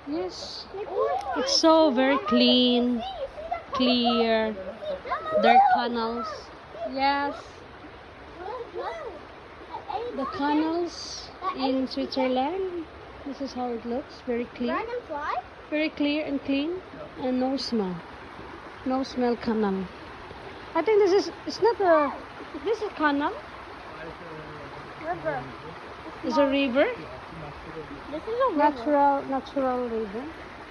Yes. It's so very clean, clear. Dark canals. Yes. The canals in Switzerland. This is how it looks. Very clear. Very clear and clean. And no smell. No smell canal. I think this is, it's not a, this is a canal? River. It's a river? This is a river. Natural river.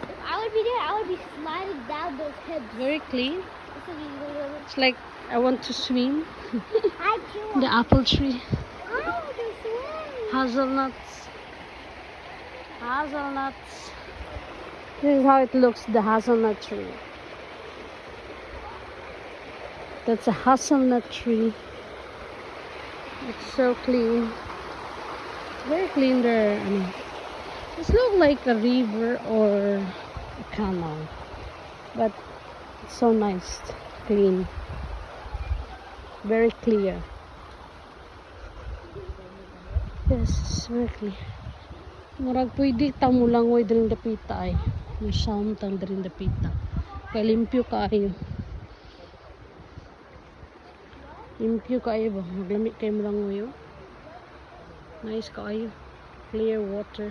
If I would be there, I would be sliding down those hips. Very clean. This is a river. It's like I want to swim. I do. The apple tree. I want to swim. Hazelnuts. Hazelnuts. This is how it looks, the hazelnut tree. That's a hazelnut tree. It's so clean. Very clean there. I mean, it's not like a river or a canal, but it's so nice, clean, very clear. Yes, it's very clear. Murag pwede tamo lang way dring dapita ay. May sound tang dring dapita. Kay limpyo kaayo. Limpyo kaayo ba? Maglamit kayo mo lang ngayon. Nice kaayo. Clear water.